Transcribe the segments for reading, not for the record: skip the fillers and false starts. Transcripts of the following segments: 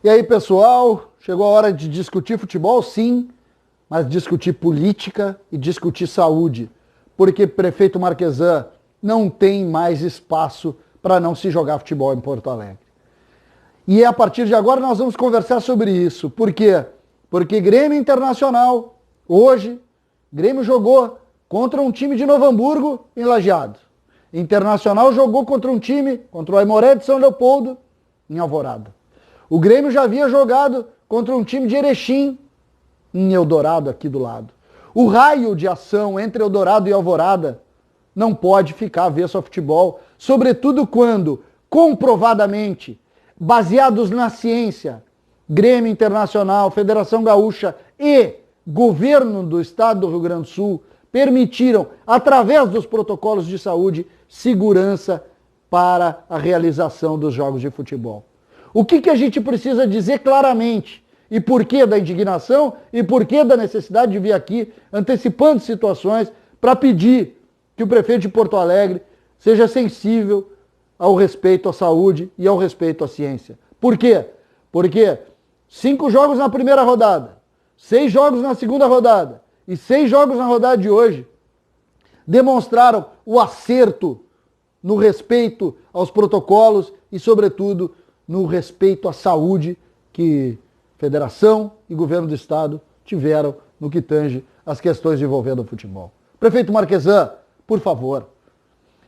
E aí, pessoal, chegou a hora de discutir futebol, sim, mas discutir política e discutir saúde, porque prefeito Marquesan não tem mais espaço para não se jogar futebol em Porto Alegre. E a partir de agora nós vamos conversar sobre isso. Por quê? Porque Grêmio Internacional, hoje, Grêmio jogou contra um time de Novo Hamburgo em Lajeado. Internacional jogou contra um time, contra o Aimoré de São Leopoldo, em Alvorada. O Grêmio já havia jogado contra um time de Erechim, em Eldorado, aqui do lado. O raio de ação entre Eldorado e Alvorada não pode ficar avesso ao futebol, sobretudo quando, comprovadamente, baseados na ciência, Grêmio Internacional, Federação Gaúcha e governo do estado do Rio Grande do Sul permitiram, através dos protocolos de saúde, segurança para a realização dos jogos de futebol. O que a gente precisa dizer claramente? E por que da indignação? E por que da necessidade de vir aqui antecipando situações para pedir que o prefeito de Porto Alegre seja sensível ao respeito à saúde e ao respeito à ciência. Por quê? Porque 5 jogos na primeira rodada, 6 jogos na segunda rodada e 6 jogos na rodada de hoje demonstraram o acerto no respeito aos protocolos e, sobretudo, no respeito à saúde que Federação e Governo do Estado tiveram no que tange as questões envolvendo o futebol. Prefeito Marquesan, por favor,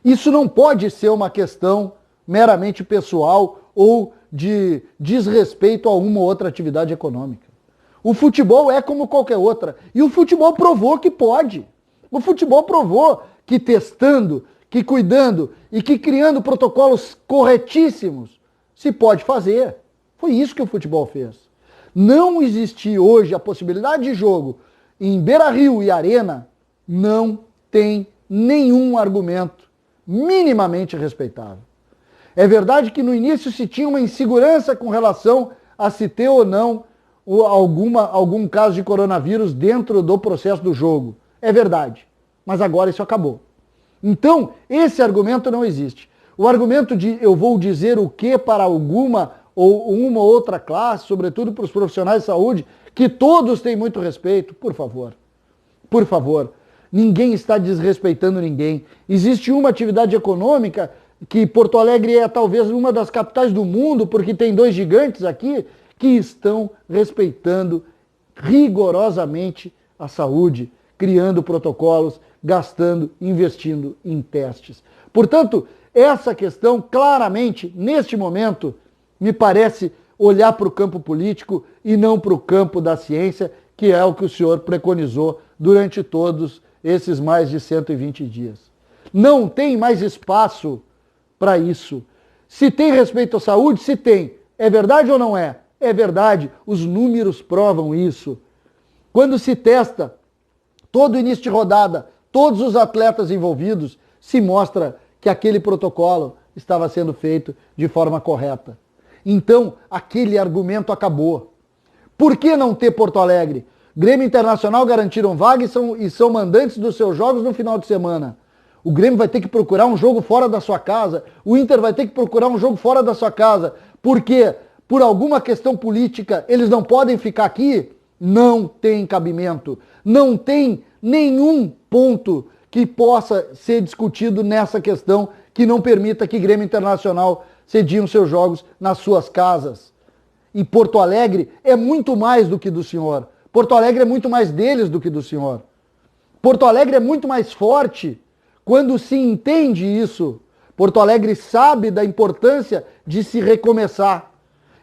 isso não pode ser uma questão meramente pessoal ou de desrespeito a uma ou outra atividade econômica. O futebol é como qualquer outra. E o futebol provou que pode. O futebol provou que testando, que cuidando e que criando protocolos corretíssimos se pode fazer. Foi isso que o futebol fez. Não existir hoje a possibilidade de jogo em Beira-Rio e Arena não tem nenhum argumento minimamente respeitável. É verdade que no início se tinha uma insegurança com relação a se ter ou não algum caso de coronavírus dentro do processo do jogo. É verdade, mas agora isso acabou. Então, esse argumento não existe. O argumento de eu vou dizer o que para alguma ou uma ou outra classe, sobretudo para os profissionais de saúde, que todos têm muito respeito, por favor, ninguém está desrespeitando ninguém. Existe uma atividade econômica que Porto Alegre é talvez uma das capitais do mundo, porque tem 2 gigantes aqui, que estão respeitando rigorosamente a saúde, criando protocolos, gastando, investindo em testes. Portanto, essa questão claramente, neste momento, me parece olhar para o campo político e não para o campo da ciência, que é o que o senhor preconizou durante todos esses mais de 120 dias. Não tem mais espaço para isso. Se tem respeito à saúde, se tem. É verdade ou não é? É verdade. Os números provam isso. Quando se testa todo início de rodada, todos os atletas envolvidos, se mostra que aquele protocolo estava sendo feito de forma correta. Então, aquele argumento acabou. Por que não ter Porto Alegre? Grêmio Internacional garantiram vaga e são mandantes dos seus jogos no final de semana. O Grêmio vai ter que procurar um jogo fora da sua casa. O Inter vai ter que procurar um jogo fora da sua casa. Por quê? Por alguma questão política, eles não podem ficar aqui? Não tem cabimento. Não tem nenhum ponto que possa ser discutido nessa questão que não permita que Grêmio Internacional cediam seus jogos nas suas casas. E Porto Alegre é muito mais do que do senhor. Porto Alegre é muito mais deles do que do senhor. Porto Alegre é muito mais forte quando se entende isso. Porto Alegre sabe da importância de se recomeçar.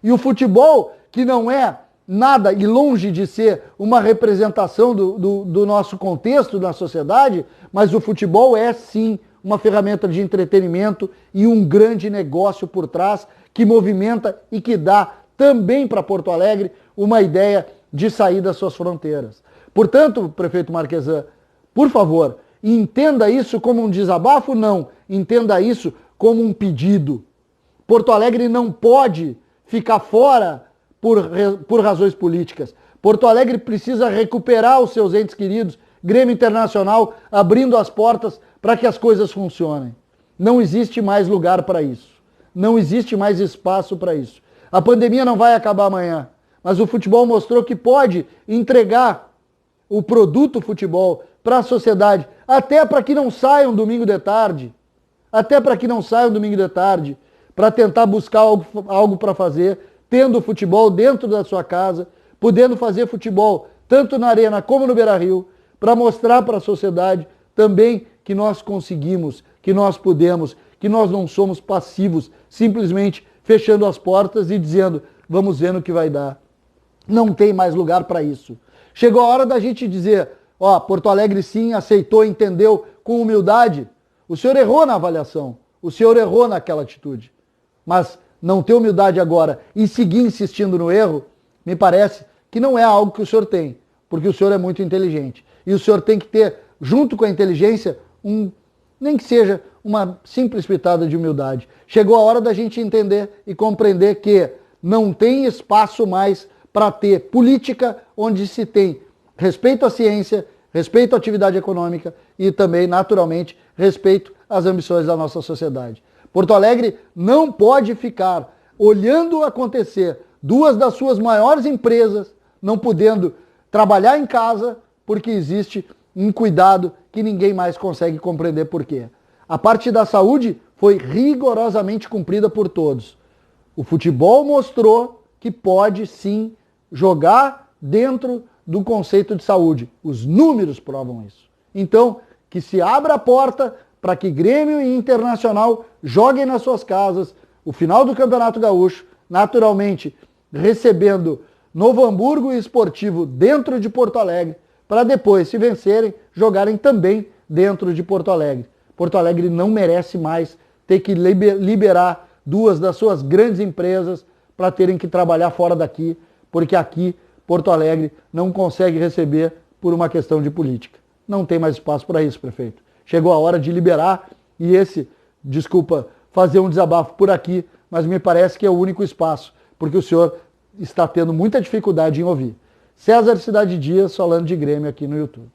E o futebol, que não é nada e longe de ser uma representação do nosso contexto na sociedade, mas o futebol é sim uma ferramenta de entretenimento e um grande negócio por trás que movimenta e que dá também para Porto Alegre uma ideia de sair das suas fronteiras. Portanto, prefeito Marquesan, por favor, entenda isso como um desabafo? Não. Entenda isso como um pedido. Porto Alegre não pode ficar fora por razões políticas. Porto Alegre precisa recuperar os seus entes queridos, Grêmio Internacional abrindo as portas para que as coisas funcionem. Não existe mais lugar para isso. Não existe mais espaço para isso. A pandemia não vai acabar amanhã, mas o futebol mostrou que pode entregar o produto futebol para a sociedade, até para que não saiam domingo de tarde, para tentar buscar algo para fazer, tendo o futebol dentro da sua casa, podendo fazer futebol tanto na Arena como no Beira-Rio, para mostrar para a sociedade também que nós conseguimos, que nós podemos, que nós não somos passivos, simplesmente fechando as portas e dizendo, vamos ver no que vai dar. Não tem mais lugar para isso. Chegou a hora da gente dizer, ó, Porto Alegre sim aceitou, entendeu com humildade. O senhor errou na avaliação, o senhor errou naquela atitude. Mas não ter humildade agora e seguir insistindo no erro, me parece que não é algo que o senhor tem, porque o senhor é muito inteligente. E o senhor tem que ter, junto com a inteligência, nem que seja uma simples pitada de humildade. Chegou a hora da gente entender e compreender que não tem espaço mais para ter política onde se tem respeito à ciência, respeito à atividade econômica e também, naturalmente, respeito às ambições da nossa sociedade. Porto Alegre não pode ficar olhando acontecer duas das suas maiores empresas não podendo trabalhar em casa porque existe um cuidado que ninguém mais consegue compreender por quê. A parte da saúde foi rigorosamente cumprida por todos. O futebol mostrou que pode sim jogar dentro do conceito de saúde. Os números provam isso. Então, que se abra a porta para que Grêmio e Internacional joguem nas suas casas o final do Campeonato Gaúcho, naturalmente recebendo Novo Hamburgo e Esportivo dentro de Porto Alegre, para depois, se vencerem, jogarem também dentro de Porto Alegre. Porto Alegre não merece mais ter que liberar duas das suas grandes empresas para terem que trabalhar fora daqui, porque aqui Porto Alegre não consegue receber por uma questão de política. Não tem mais espaço para isso, prefeito. Chegou a hora de liberar e desculpa fazer um desabafo por aqui, mas me parece que é o único espaço, porque o senhor está tendo muita dificuldade em ouvir. César Cidade Dias falando de Grêmio aqui no YouTube.